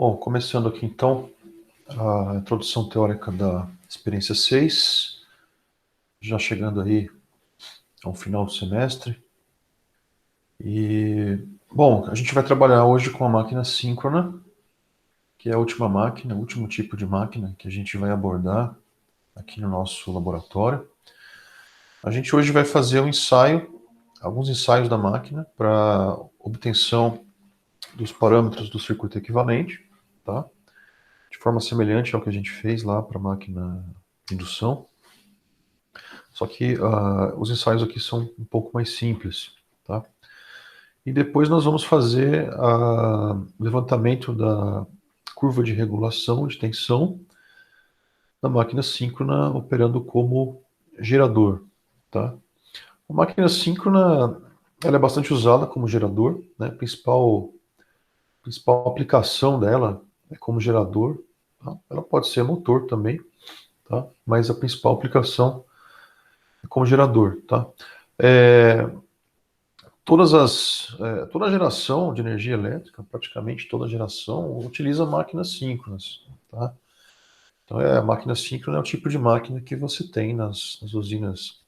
Bom, começando aqui então a introdução teórica da experiência 6, já chegando aí ao final do semestre. E, bom, a gente vai trabalhar hoje com a máquina síncrona, que é a última máquina, o último tipo de máquina que a gente vai abordar aqui no nosso laboratório. A gente hoje vai fazer um ensaio, alguns ensaios da máquina para obtenção dos parâmetros do circuito equivalente, tá? De forma semelhante ao que a gente fez lá para a máquina de indução. Só que os ensaios aqui são um pouco mais simples, tá? E depois nós vamos fazer o levantamento da curva de regulação de tensão da máquina síncrona operando como gerador, tá? A máquina síncrona ela é bastante usada como gerador, né? A principal aplicação dela é como gerador, tá? Ela pode ser motor também, tá? Mas a principal aplicação é como gerador, tá? É, toda a geração de energia elétrica, praticamente toda a geração, utiliza máquinas síncronas, tá? Então, a máquina síncrona é o tipo de máquina que você tem nas usinas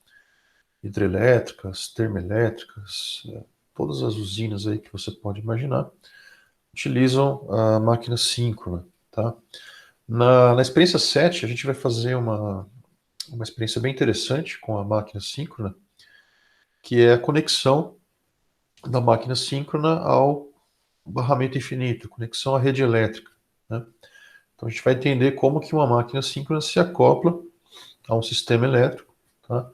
hidrelétricas, termoelétricas, todas as usinas aí que você pode imaginar, utilizam a máquina síncrona, tá? Na experiência 7, a gente vai fazer uma experiência bem interessante com a máquina síncrona, que é a conexão da máquina síncrona ao barramento infinito, conexão à rede elétrica, né? Então a gente vai entender como que uma máquina síncrona se acopla a um sistema elétrico, tá?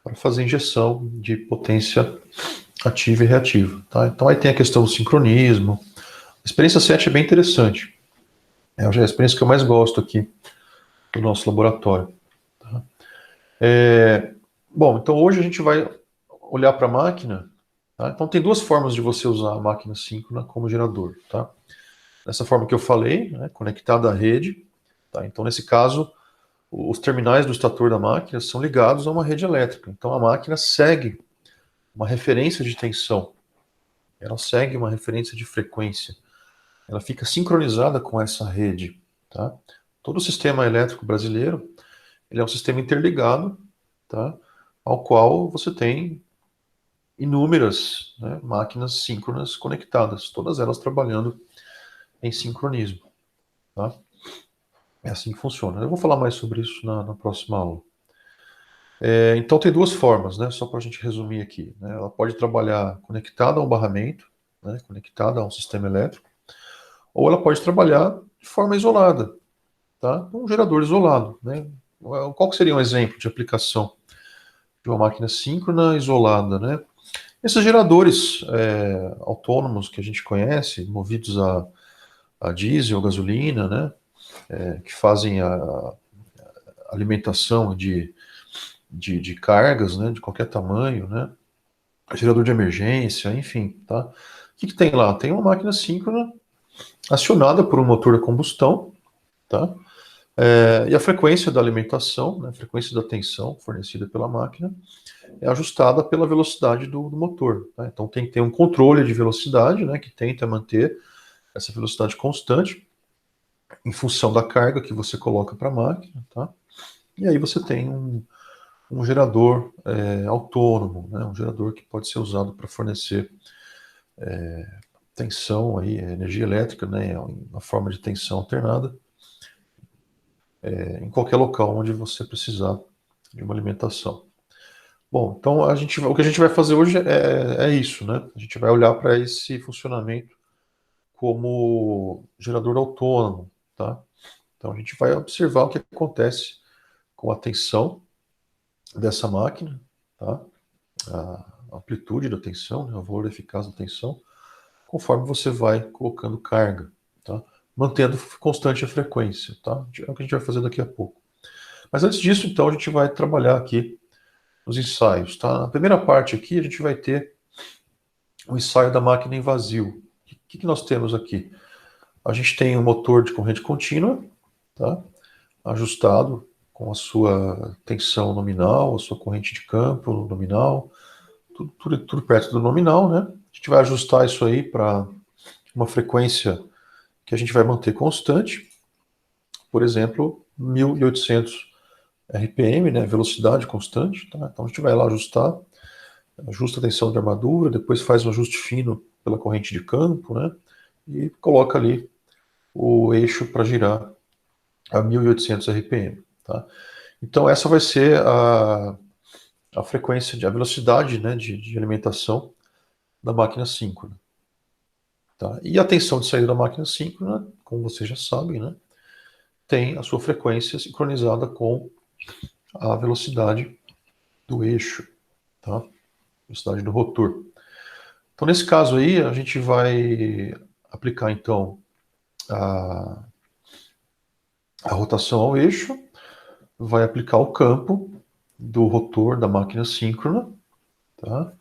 Para fazer injeção de potência ativa e reativa, tá? Então aí tem a questão do sincronismo. A experiência 7 é bem interessante. É já a experiência que eu mais gosto aqui do nosso laboratório, tá? Bom, então hoje a gente vai olhar para a máquina, tá? Então tem duas formas de você usar a máquina síncrona como gerador, tá? Dessa forma que eu falei, né, conectada à rede, tá? Então nesse caso os terminais do estator da máquina são ligados a uma rede elétrica. Então a máquina segue uma referência de tensão, ela segue uma referência de frequência, ela fica sincronizada com essa rede, tá? Todo o sistema elétrico brasileiro, ele é um sistema interligado, tá? Ao qual você tem inúmeras, né, máquinas síncronas conectadas, todas elas trabalhando em sincronismo, tá? É assim que funciona. Eu vou falar mais sobre isso na próxima aula. Então tem duas formas, né? Só para a gente resumir aqui, né? Ela pode trabalhar conectada a um barramento, né? Conectada a um sistema elétrico, ou ela pode trabalhar de forma isolada, tá? Um gerador isolado, né? Qual que seria um exemplo de aplicação de uma máquina síncrona isolada, né? Esses geradores autônomos que a gente conhece, movidos a diesel, a gasolina, né? Que fazem a alimentação de cargas, né? De qualquer tamanho, né? Gerador de emergência, enfim, tá? O que tem lá? Tem uma máquina síncrona acionada por um motor a combustão, tá? E a frequência da alimentação, né, a frequência da tensão fornecida pela máquina é ajustada pela velocidade do motor, tá? Então tem que ter um controle de velocidade, né, que tenta manter essa velocidade constante em função da carga que você coloca para a máquina, tá? E aí você tem um gerador autônomo, né, um gerador que pode ser usado para fornecer tensão, aí, energia elétrica, né, na forma de tensão alternada, em qualquer local onde você precisar de uma alimentação. Bom, então o que a gente vai fazer hoje é isso, né? A gente vai olhar para esse funcionamento como gerador autônomo, tá? Então a gente vai observar o que acontece com a tensão dessa máquina, tá? A amplitude da tensão, né? O valor eficaz da tensão, conforme você vai colocando carga, tá? Mantendo constante a frequência, tá? É o que a gente vai fazer daqui a pouco. Mas antes disso, então, a gente vai trabalhar aqui os ensaios, tá? Na primeira parte aqui, a gente vai ter o ensaio da máquina em vazio. O que nós temos aqui? A gente tem um motor de corrente contínua, tá? Ajustado com a sua tensão nominal, a sua corrente de campo nominal, tudo perto do nominal, né? A gente vai ajustar isso aí para uma frequência que a gente vai manter constante, por exemplo, 1800 RPM, né, velocidade constante, tá? Então a gente vai lá ajustar, ajusta a tensão de armadura, depois faz um ajuste fino pela corrente de campo, né, e coloca ali o eixo para girar a 1800 RPM, tá? Então essa vai ser a frequência, a velocidade, né, de alimentação da máquina síncrona. Tá? E a tensão de saída da máquina síncrona, como vocês já sabem, né, tem a sua frequência sincronizada com a velocidade do eixo, tá? Velocidade do rotor. Então, nesse caso aí, a gente vai aplicar, então, a, a rotação ao eixo, vai aplicar o campo do rotor da máquina síncrona, tá?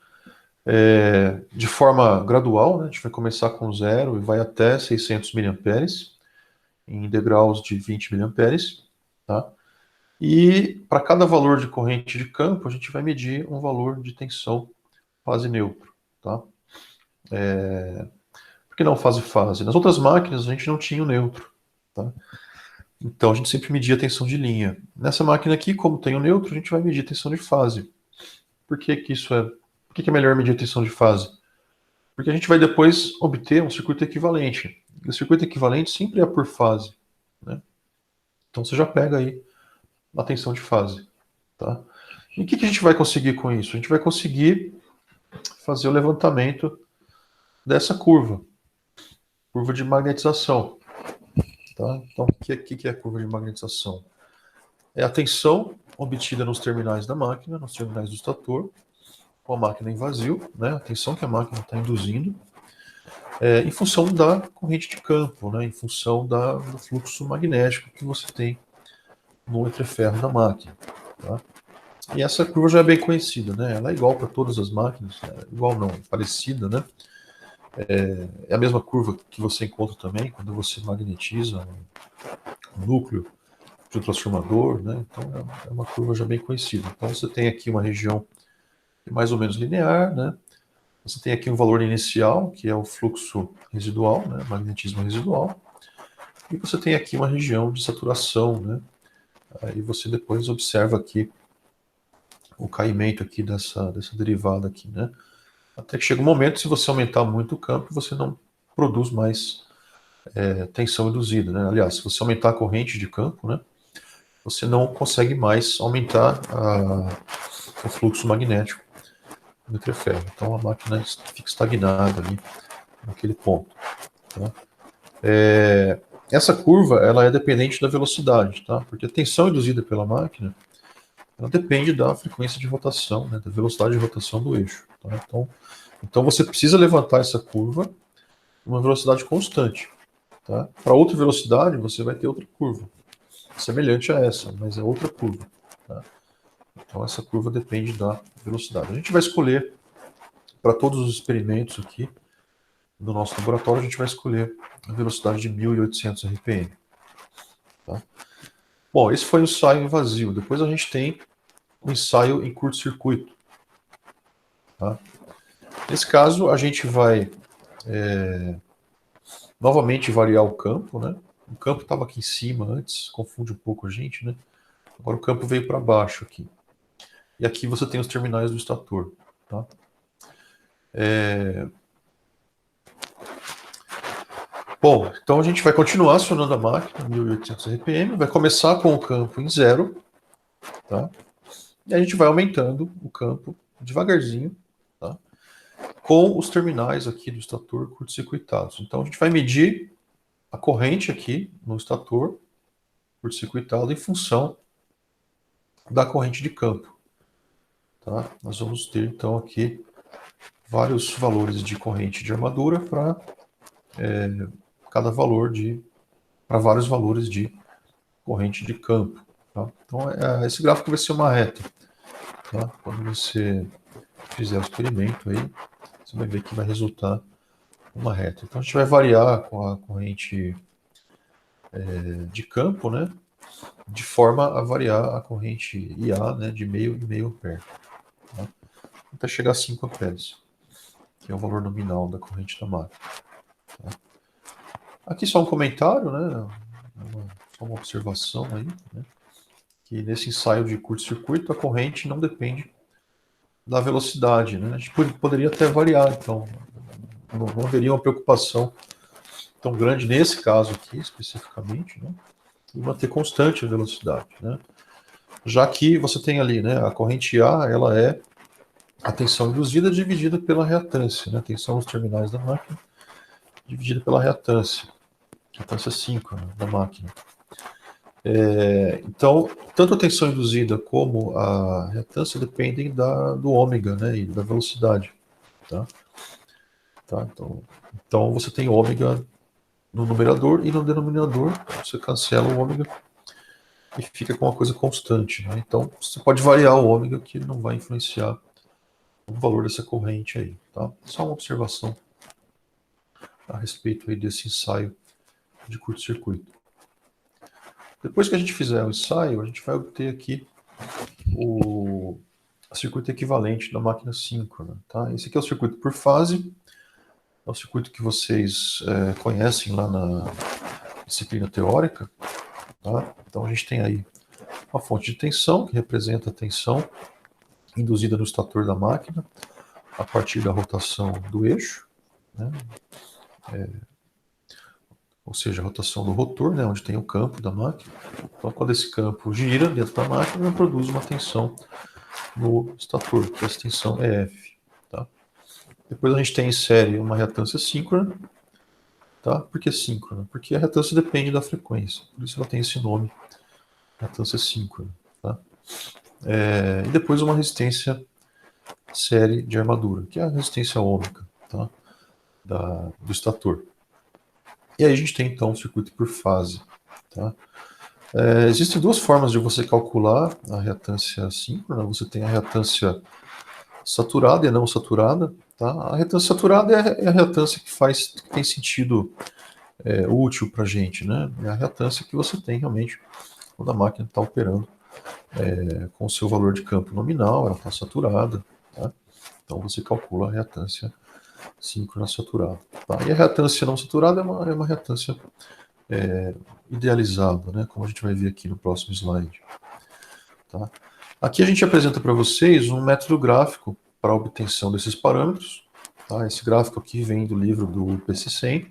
De forma gradual, né? A gente vai começar com 0 e vai até 600 miliamperes, em degraus de 20 miliamperes, tá? E para cada valor de corrente de campo, a gente vai medir um valor de tensão fase neutro, tá? Por que não fase-fase? Nas outras máquinas a gente não tinha o neutro, tá? Então a gente sempre media a tensão de linha. Nessa máquina aqui, como tem o neutro, a gente vai medir a tensão de fase. Por que que isso é? Por que que é melhor medir a tensão de fase? Porque a gente vai depois obter um circuito equivalente. E o circuito equivalente sempre é por fase, né? Então você já pega aí a tensão de fase, tá? E o que que a gente vai conseguir com isso? A gente vai conseguir fazer o levantamento dessa curva, curva de magnetização, tá? Então o que é a curva de magnetização? É a tensão obtida nos terminais da máquina, nos terminais do estator, com a máquina em vazio, né? A tensão que a máquina está induzindo, em função da corrente de campo, né? Em função do fluxo magnético que você tem no entreferro da máquina, tá? E essa curva já é bem conhecida, né? Ela é igual para todas as máquinas, igual não, parecida, né? É a mesma curva que você encontra também quando você magnetiza um núcleo de um transformador, né? Então é uma curva já bem conhecida. Então você tem aqui uma região mais ou menos linear, né? Você tem aqui um valor inicial, que é o fluxo residual, né? Magnetismo residual. E você tem aqui uma região de saturação, né? Aí você depois observa aqui o caimento aqui dessa derivada aqui, né? Até que chega um momento, se você aumentar muito o campo, você não produz mais tensão induzida, né? Aliás, se você aumentar a corrente de campo, né? Você não consegue mais aumentar o fluxo magnético do entreferro. Então a máquina fica estagnada ali naquele ponto, tá? Essa curva ela é dependente da velocidade, tá? Porque a tensão induzida pela máquina ela depende da frequência de rotação, né? Da velocidade de rotação do eixo, tá? Então você precisa levantar essa curva uma velocidade constante, tá? Para outra velocidade você vai ter outra curva semelhante a essa, mas é outra curva, tá? Então essa curva depende da velocidade. A gente vai escolher para todos os experimentos aqui do nosso laboratório, a gente vai escolher a velocidade de 1800 RPM. Tá? Bom, esse foi o ensaio em vazio. Depois a gente tem o ensaio em curto-circuito. Tá? Nesse caso, a gente vai novamente variar o campo. Né? O campo estava aqui em cima antes, confunde um pouco a gente. Né? Agora o campo veio para baixo aqui. E aqui você tem os terminais do estator. Tá? Bom, então a gente vai continuar acionando a máquina, 1800 RPM, vai começar com o campo em 0, tá? E a gente vai aumentando o campo devagarzinho, tá? Com os terminais aqui do estator curto-circuitados. Então a gente vai medir a corrente aqui no estator curto-circuitado em função da corrente de campo, tá? Nós vamos ter então aqui vários valores de corrente de armadura para cada valor para vários valores de corrente de campo. Tá? Então, esse gráfico vai ser uma reta. Tá? Quando você fizer o experimento aí, você vai ver que vai resultar uma reta. Então, a gente vai variar com a corrente de campo, né? De forma a variar a corrente IA, né? De meio e meio ampere. Tá? Até chegar a 5 amperes, que é o valor nominal da corrente da máquina. Tá? Aqui só um comentário, né? Só uma observação aí, né? Que nesse ensaio de curto-circuito a corrente não depende da velocidade, né? A gente poderia até variar, então não haveria uma preocupação tão grande nesse caso aqui, especificamente, né? E manter constante a velocidade, né? Já que você tem ali, né? A corrente A, ela é a tensão induzida dividida pela reatância, né? A tensão nos terminais da máquina dividida pela reatância 5, né, da máquina. Então, tanto a tensão induzida como a reatância dependem do ômega, né, e da velocidade. Tá? Então, você tem ômega no numerador e no denominador, você cancela o ômega e fica com uma coisa constante. Né? Então, você pode variar o ômega que não vai influenciar o valor dessa corrente aí. Tá? Só uma observação a respeito aí desse ensaio de curto-circuito. Depois que a gente fizer o ensaio, a gente vai obter aqui o circuito equivalente da máquina síncrona. Tá? Esse aqui é o circuito por fase, é o circuito que vocês conhecem lá na disciplina teórica. Tá? Então a gente tem aí uma fonte de tensão, que representa a tensão induzida no estator da máquina a partir da rotação do eixo, né? Ou seja, a rotação do rotor, né, onde tem o campo da máquina. Então, quando esse campo gira dentro da máquina, produz uma tensão no estator, que essa tensão é F. Tá? Depois a gente tem em série uma reatância síncrona. Tá? Por que síncrona? Porque a reatância depende da frequência, por isso ela tem esse nome, reatância síncrona. Tá? E depois uma resistência série de armadura, que é a resistência ômica, tá? Do estator. E aí a gente tem então um circuito por fase. Tá? Existem duas formas de você calcular a reatância síncrona. Você tem a reatância saturada e não saturada. Tá? A reatância saturada é a reatância que tem sentido útil para a gente. Né? É a reatância que você tem realmente quando a máquina está operando com o seu valor de campo nominal, ela está saturada. Tá? Então você calcula a reatância síncrona saturada. Tá? E a reatância não saturada é uma reatância idealizada, né? Como a gente vai ver aqui no próximo slide. Tá? Aqui a gente apresenta para vocês um método gráfico para a obtenção desses parâmetros. Tá? Esse gráfico aqui vem do livro do PC100,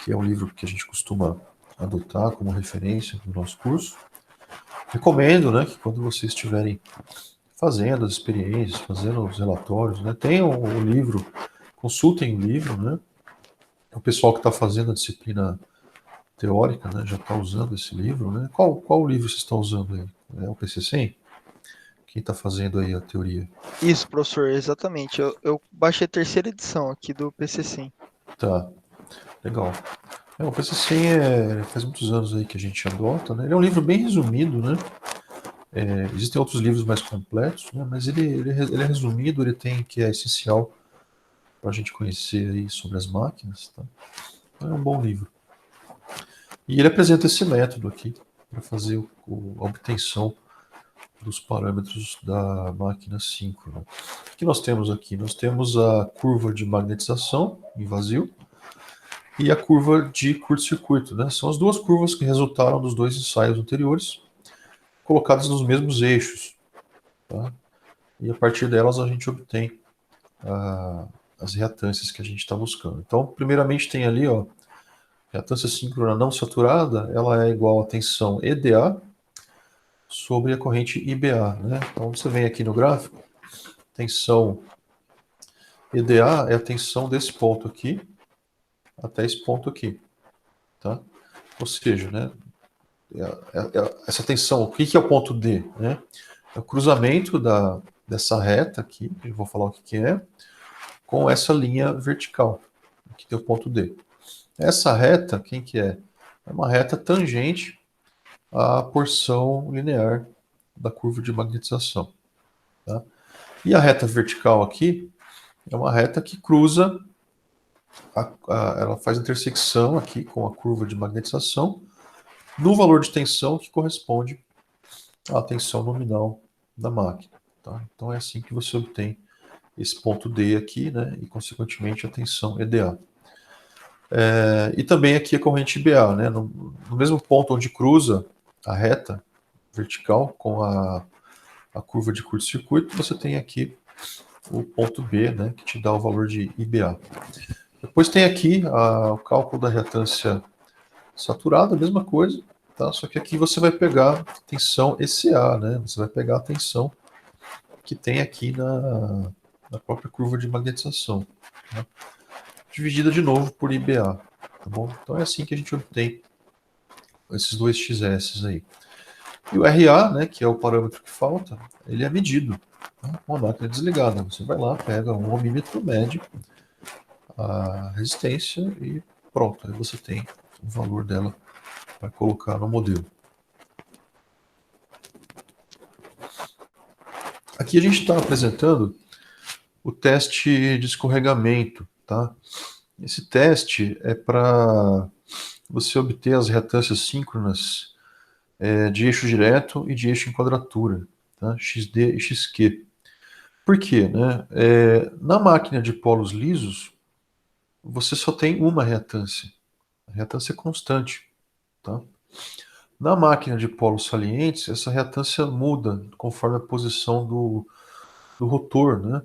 que é um livro que a gente costuma adotar como referência no nosso curso. Recomendo, né, que quando vocês estiverem fazendo as experiências, fazendo os relatórios, né, tenham o livro, consultem o livro, né? O pessoal que está fazendo a disciplina teórica, né, já está usando esse livro, né? Qual livro vocês estão usando aí? É o PC100? Quem está fazendo aí a teoria? Isso, professor, exatamente. Eu baixei a terceira edição aqui do PC Sim. Tá, legal. O PC100 faz muitos anos aí que a gente adota, né? Ele é um livro bem resumido, né? Existem outros livros mais completos, né? Mas ele é resumido, ele tem que é essencial para a gente conhecer aí sobre as máquinas, tá? Então, é um bom livro. E ele apresenta esse método aqui para fazer a obtenção dos parâmetros da máquina síncrona. O que nós temos aqui? Nós temos a curva de magnetização em vazio e a curva de curto-circuito, né? São as duas curvas que resultaram dos dois ensaios anteriores, colocadas nos mesmos eixos. Tá? E a partir delas a gente obtém as reatâncias que a gente está buscando. Então, primeiramente tem ali, ó, reatância síncrona não saturada, ela é igual a tensão EDA sobre a corrente IBA. Né? Então, você vem aqui no gráfico, tensão EDA é a tensão desse ponto aqui até esse ponto aqui. Tá? Ou seja, né, essa tensão, o que é o ponto D? Né? É o cruzamento dessa reta aqui, que eu vou falar o que é, com essa linha vertical, que tem o ponto D. Essa reta, quem que é? É uma reta tangente à porção linear da curva de magnetização. Tá? E a reta vertical aqui é uma reta que cruza, ela faz intersecção aqui com a curva de magnetização no valor de tensão que corresponde à tensão nominal da máquina. Tá? Então é assim que você obtém esse ponto D aqui, né, e consequentemente a tensão EDA. E também aqui a corrente IBA, né? No mesmo ponto onde cruza a reta vertical com a curva de curto-circuito, você tem aqui o ponto B, né, que te dá o valor de IBA. Depois tem aqui o cálculo da reatância saturada, a mesma coisa, tá? Só que aqui você vai pegar tensão ECA, né? Você vai pegar a tensão que tem aqui na própria curva de magnetização, tá? Dividida de novo por IBA, tá bom? Então é assim que a gente obtém esses dois XS aí. E o RA, né, que é o parâmetro que falta, ele é medido, tá? Com a máquina desligada. Você vai lá, pega um ohmímetro, mede a resistência e pronto, aí você tem o valor dela para colocar no modelo. Aqui a gente está apresentando o teste de escorregamento, tá? Esse teste é para você obter as reatâncias síncronas de eixo direto e de eixo em quadratura, tá? XD e XQ. Por quê? Né? Na máquina de polos lisos, você só tem uma reatância. A reatância é constante, tá? Na máquina de polos salientes, essa reatância muda conforme a posição do rotor, né?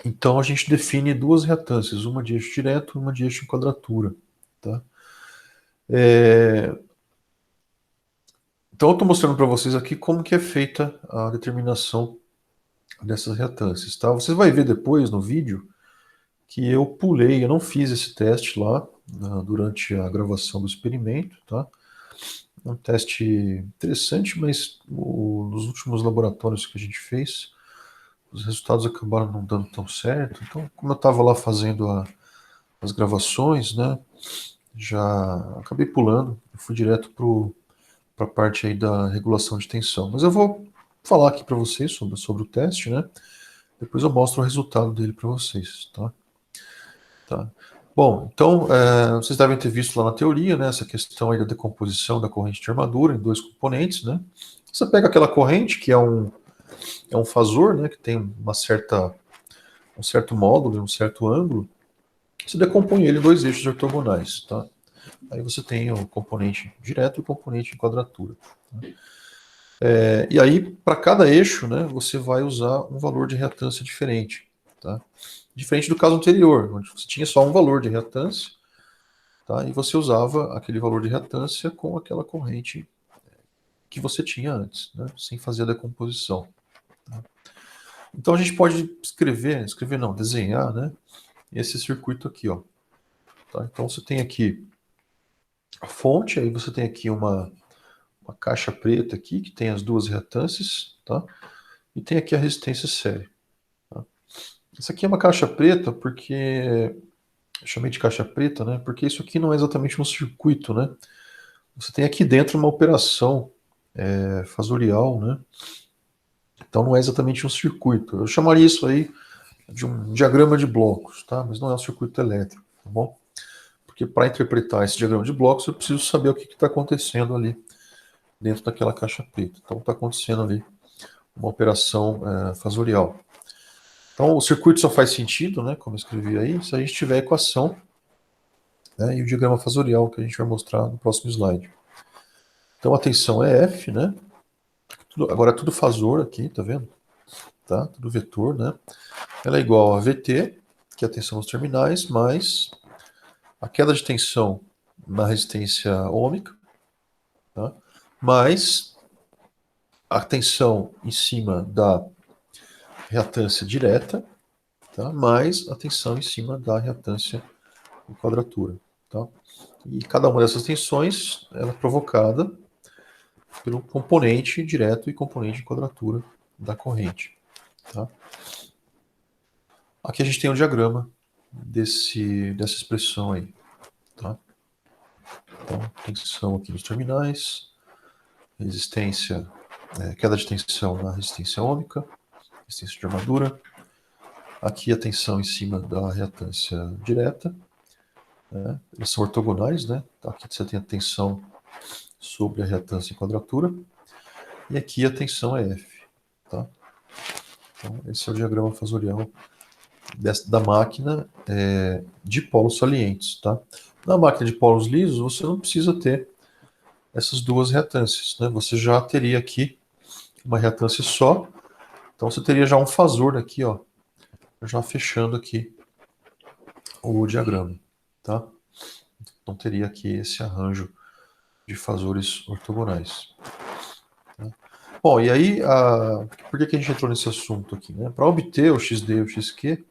Então a gente define duas reatâncias, uma de eixo direto e uma de eixo em quadratura, tá? Então eu estou mostrando para vocês aqui como que é feita a determinação dessas reatâncias, tá? Você vai ver depois no vídeo que eu pulei, eu não fiz esse teste lá durante a gravação do experimento, tá? É um teste interessante, mas nos últimos laboratórios que a gente fez, os resultados acabaram não dando tão certo. Então, como eu estava lá fazendo as gravações, né, já acabei pulando, fui direto para a parte aí da regulação de tensão. Mas eu vou falar aqui para vocês sobre o teste, né? Depois eu mostro o resultado dele para vocês, tá? Tá. Bom, então, vocês devem ter visto lá na teoria, né, essa questão aí da decomposição da corrente de armadura em dois componentes, né? Você pega aquela corrente que é um fasor, né, que tem um certo módulo e um certo ângulo, você decompõe ele em dois eixos ortogonais, tá? Aí você tem o componente direto e o componente em quadratura. Tá? E aí, para cada eixo, né, você vai usar um valor de reatância diferente, tá? Diferente do caso anterior, onde você tinha só um valor de reatância, tá? E você usava aquele valor de reatância com aquela corrente que você tinha antes, né? Sem fazer a decomposição. Tá? Então a gente pode escrever não, desenhar, né? Esse circuito aqui, ó. Tá? Então você tem aqui a fonte, aí você tem aqui uma caixa preta aqui que tem as duas reatâncias, tá? E tem aqui a resistência série. Tá? Essa aqui é uma caixa preta porque eu chamei de caixa preta, né? Porque isso aqui não é exatamente um circuito, né? Você tem aqui dentro uma operação fasorial, né? Então não é exatamente um circuito. Eu chamaria isso aí de um diagrama de blocos, tá? Mas não é um circuito elétrico, tá bom? Porque para interpretar esse diagrama de blocos eu preciso saber o que está acontecendo ali dentro daquela caixa preta. Então está acontecendo ali uma operação fasorial. Então o circuito só faz sentido, né? Como eu escrevi aí, se a gente tiver a equação, né, e o diagrama fasorial que a gente vai mostrar no próximo slide. Então a tensão é F, né? Agora é tudo fasor aqui, tá vendo? Tá? Tudo vetor, né? Ela é igual a VT, que é a tensão nos terminais, mais a queda de tensão na resistência ômica, tá? Mais a tensão em cima da reatância direta, tá? Mais a tensão em cima da reatância em quadratura. Tá? E cada uma dessas tensões ela é provocada pelo componente direto e componente em quadratura da corrente. Tá? Aqui a gente tem um diagrama dessa expressão aí. Tá? Então, tensão aqui nos terminais, resistência, queda de tensão na resistência ômica, resistência de armadura. Aqui a tensão em cima da reatância direta. Né? Eles são ortogonais, né? Aqui você tem a tensão sobre a reatância em quadratura. E aqui a tensão é F. Tá? Então, esse é o diagrama fasorial da máquina de polos salientes, tá? Na máquina de polos lisos, você não precisa ter essas duas reatâncias, né? Você já teria aqui uma reatância só, então você teria já um fasor aqui, ó, já fechando aqui o diagrama, tá? Então teria aqui esse arranjo de fasores ortogonais. Tá? Bom, e aí, por que a gente entrou nesse assunto aqui, né? Para obter o XD e o XQ,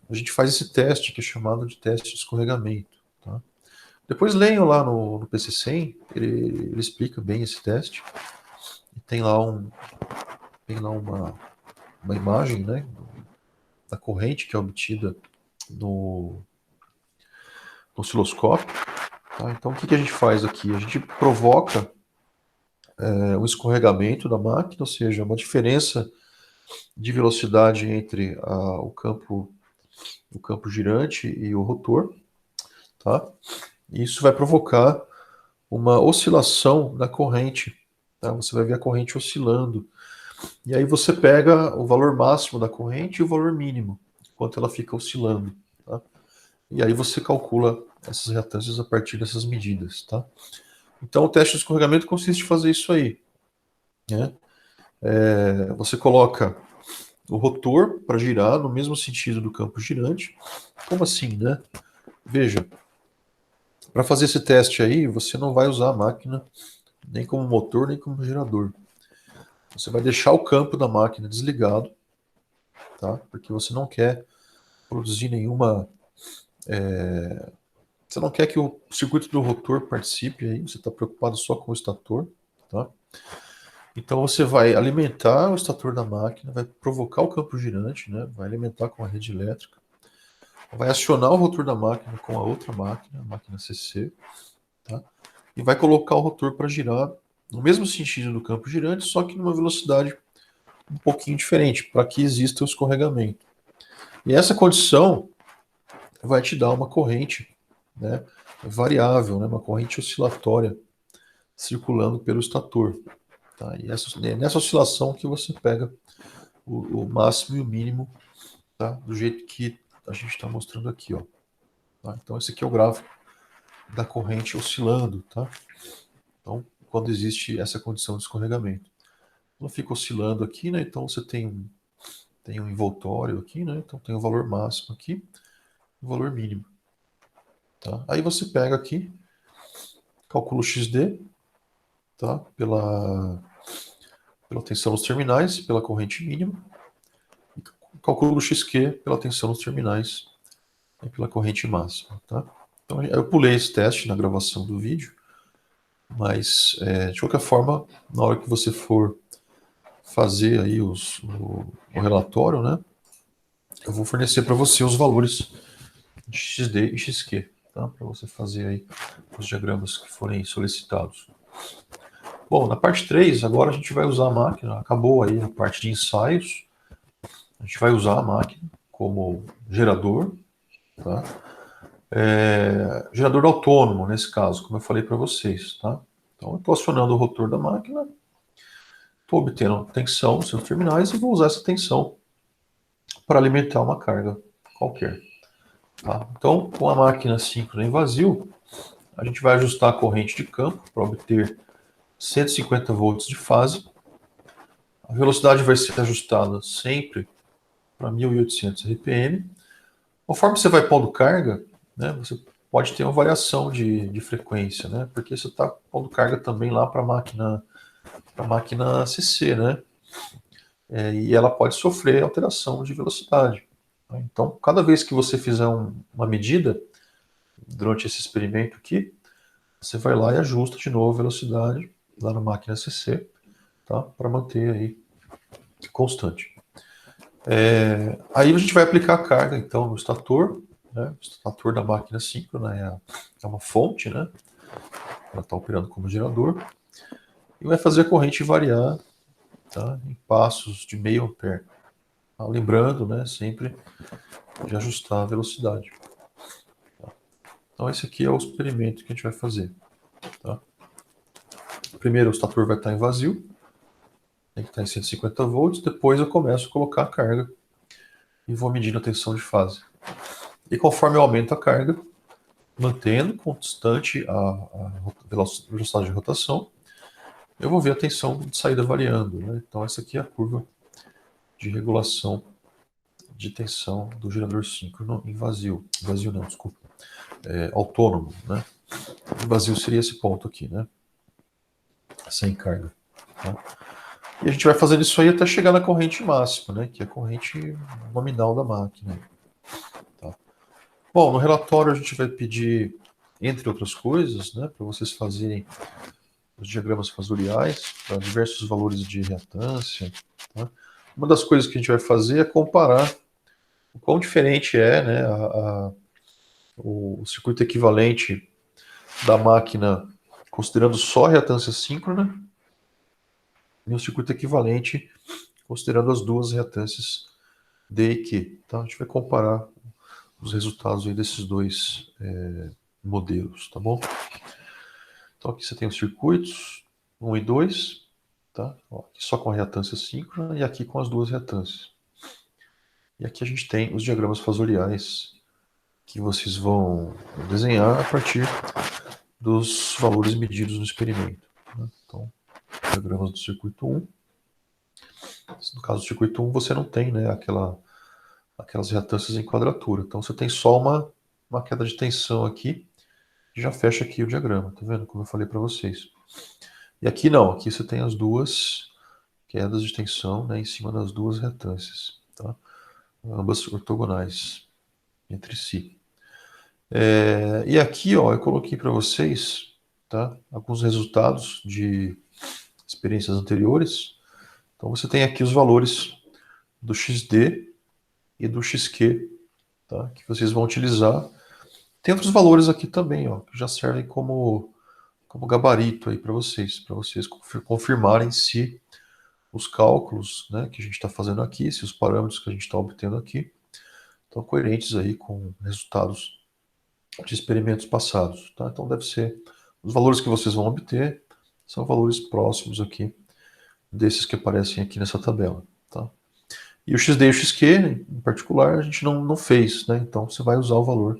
a gente faz esse teste que é chamado de teste de escorregamento, tá? Depois leiam lá no PC100, ele explica bem esse teste. E tem lá, uma imagem, né, da corrente que é obtida no osciloscópio. Tá? Então, o que a gente faz aqui? A gente provoca um escorregamento da máquina, ou seja, uma diferença de velocidade entre o campo girante e o rotor. Tá? E isso vai provocar uma oscilação da corrente. Tá? Você vai ver a corrente oscilando. E aí você pega o valor máximo da corrente e o valor mínimo, enquanto ela fica oscilando. Tá? E aí você calcula essas reatâncias a partir dessas medidas. Tá? Então o teste de escorregamento consiste em fazer isso aí. Né? Você coloca o rotor para girar no mesmo sentido do campo girante. Como assim, né? Veja, para fazer esse teste aí, você não vai usar a máquina nem como motor, nem como gerador. Você vai deixar o campo da máquina desligado, tá? Porque você não quer produzir nenhuma. Você não quer que o circuito do rotor participe aí, você está preocupado só com o estator, tá? Então você vai alimentar o estator da máquina, vai provocar o campo girante, né? Vai alimentar com a rede elétrica, vai acionar o rotor da máquina com a outra máquina, a máquina CC, tá? E vai colocar o rotor para girar no mesmo sentido do campo girante, só que numa velocidade um pouquinho diferente, para que exista o escorregamento. E essa condição vai te dar uma corrente, né, variável, né, uma corrente oscilatória circulando pelo estator. Tá? E nessa oscilação que você pega o máximo e o mínimo, tá? Do jeito que a gente está mostrando aqui. Ó. Tá? Então esse aqui é o gráfico da corrente oscilando. Tá? Então, quando existe essa condição de escorregamento. Ela fica oscilando aqui, né? Então você tem um envoltório aqui, né? Então tem o valor máximo aqui e o valor mínimo. Tá? Aí você pega aqui, calcula o XD, tá? Pela tensão nos terminais, pela corrente mínima, e calcula o XQ pela tensão nos terminais e pela corrente máxima. Tá? Então eu pulei esse teste na gravação do vídeo, mas de qualquer forma, na hora que você for fazer aí o relatório, né? Eu vou fornecer para você os valores de XD e XQ, tá? Para você fazer aí os diagramas que forem solicitados. Bom, na parte 3, agora a gente vai usar a máquina, acabou aí a parte de ensaios, a gente vai usar a máquina como gerador, tá? Gerador autônomo, nesse caso, como eu falei para vocês, tá? Então, eu estou acionando o rotor da máquina, estou obtendo tensão nos seus terminais e vou usar essa tensão para alimentar uma carga qualquer. Tá? Então, com a máquina síncrona em vazio, a gente vai ajustar a corrente de campo para obter 150 volts de fase. A velocidade vai ser ajustada sempre para 1800 RPM. Conforme você vai pondo carga, né, você pode ter uma variação de frequência, né, porque você está pondo carga também lá para a máquina CC, né, e ela pode sofrer alteração de velocidade. Então, cada vez que você fizer uma medida durante esse experimento aqui, você vai lá e ajusta de novo a velocidade lá na máquina CC, tá, para manter aí constante. Aí a gente vai aplicar a carga, então, no estator, né? O estator da máquina síncrona é uma fonte, né? Ela está operando como gerador. E vai fazer a corrente variar, tá? Em passos de meio ampere. Tá? Lembrando, né? Sempre de ajustar a velocidade. Tá? Então, esse aqui é o experimento que a gente vai fazer. Tá? Primeiro, o estator vai estar em vazio. Tem que estar em 150 volts. Depois eu começo a colocar a carga e vou medindo a tensão de fase. E conforme eu aumento a carga, mantendo constante a velocidade de rotação, eu vou ver a tensão de saída variando, né? Então essa aqui é a curva de regulação de tensão do gerador síncrono em vazio. Vazio não, desculpa. Autônomo, né? O vazio seria esse ponto aqui, né? Sem carga. Tá? E a gente vai fazendo isso aí até chegar na corrente máxima, né? Que é a corrente nominal da máquina. Tá? Bom, no relatório a gente vai pedir, entre outras coisas, né, para vocês fazerem os diagramas fasoriais para diversos valores de reatância. Tá? Uma das coisas que a gente vai fazer é comparar o quão diferente é, né, o circuito equivalente da máquina considerando só a reatância síncrona e o circuito equivalente considerando as duas reatâncias D e Q. Tá? A gente vai comparar os resultados aí desses dois modelos, tá bom? Então aqui você tem os circuitos 1 e 2, tá? Ó, aqui só com a reatância síncrona e aqui com as duas reatâncias. E aqui a gente tem os diagramas fasoriais que vocês vão desenhar a partir dos valores medidos no experimento. Né? Então, diagramas do circuito 1. No caso do circuito 1, você não tem, né, aquelas reatâncias em quadratura. Então, você tem só uma queda de tensão aqui, e já fecha aqui o diagrama. Tá vendo? Como eu falei para vocês. E aqui não, aqui você tem as duas quedas de tensão, né, em cima das duas reatâncias, tá? Ambas ortogonais entre si. E aqui, ó, eu coloquei para vocês, tá, alguns resultados de experiências anteriores. Então você tem aqui os valores do XD e do XQ, tá, que vocês vão utilizar. Tem outros valores aqui também, ó, que já servem como gabarito aí para vocês confirmarem se os cálculos, né, que a gente está fazendo aqui, se os parâmetros que a gente está obtendo aqui estão coerentes aí com resultados de experimentos passados. Tá? Então deve ser, os valores que vocês vão obter são valores próximos aqui desses que aparecem aqui nessa tabela. Tá? E o XD e o XQ, em particular, a gente não fez, né? Então você vai usar o valor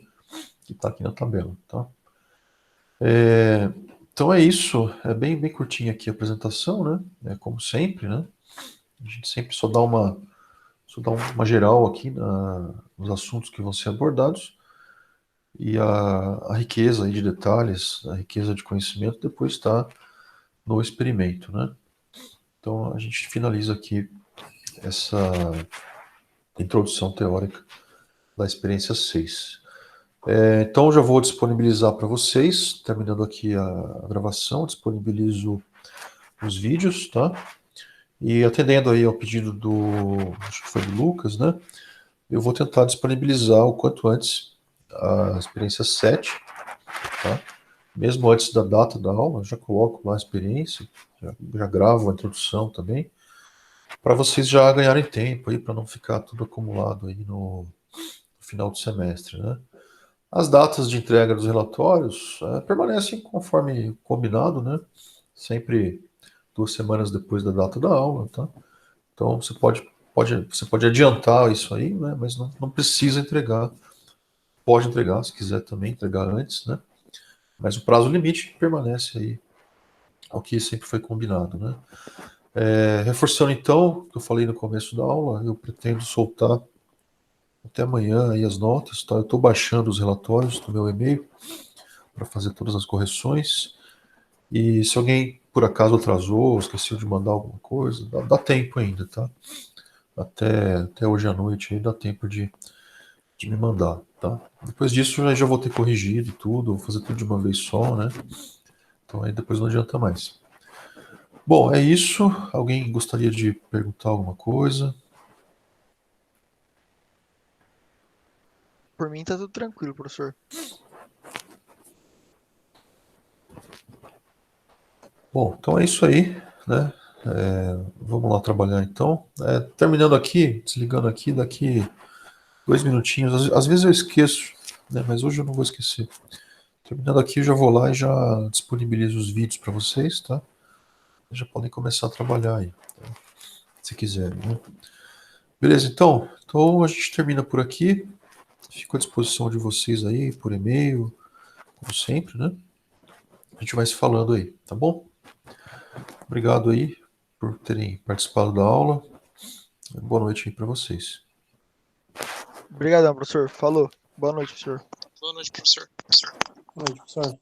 que está aqui na tabela. Tá? Então é isso, é bem curtinha aqui a apresentação, né? Como sempre, né? A gente sempre só dá uma geral aqui nos assuntos que vão ser abordados e a riqueza aí de detalhes, a riqueza de conhecimento depois está no experimento, né? Então a gente finaliza aqui essa introdução teórica da experiência 6. Então já vou disponibilizar para vocês, terminando aqui a gravação, disponibilizo os vídeos, tá? E atendendo aí ao pedido acho que foi do Lucas, né? Eu vou tentar disponibilizar o quanto antes a experiência 7, tá? Mesmo antes da data da aula, já coloco lá a experiência, já gravo a introdução também, para vocês já ganharem tempo aí, para não ficar tudo acumulado aí no final do semestre, né? As datas de entrega dos relatórios permanecem conforme combinado, né? Sempre 2 semanas depois da data da aula, tá? Então você pode adiantar isso aí, né? Mas não precisa entregar. Pode entregar, se quiser também entregar antes, né? Mas o prazo limite permanece aí ao que sempre foi combinado, né? Reforçando então, o que eu falei no começo da aula, eu pretendo soltar até amanhã aí as notas, tá? Eu estou baixando os relatórios do meu e-mail para fazer todas as correções. E se alguém por acaso atrasou, esqueceu de mandar alguma coisa, dá tempo ainda, tá? Até hoje à noite aí dá tempo de me mandar, tá? Depois disso eu já vou ter corrigido tudo, vou fazer tudo de uma vez só, né? Então aí depois não adianta mais. Bom, é isso. Alguém gostaria de perguntar alguma coisa? Por mim tá tudo tranquilo, professor. Bom, então é isso aí, né? Vamos lá trabalhar então. Terminando aqui, desligando aqui, daqui 2 minutinhos. Às vezes eu esqueço, né? Mas hoje eu não vou esquecer. Terminando aqui, eu já vou lá e já disponibilizo os vídeos para vocês, tá? Já podem começar a trabalhar aí, tá? Se quiserem, né? Beleza, então a gente termina por aqui. Fico à disposição de vocês aí, por e-mail, como sempre, né? A gente vai se falando aí, tá bom? Obrigado aí por terem participado da aula. Boa noite aí para vocês. Obrigadão, professor. Falou. Boa noite, professor. Boa noite, professor. Boa noite, professor.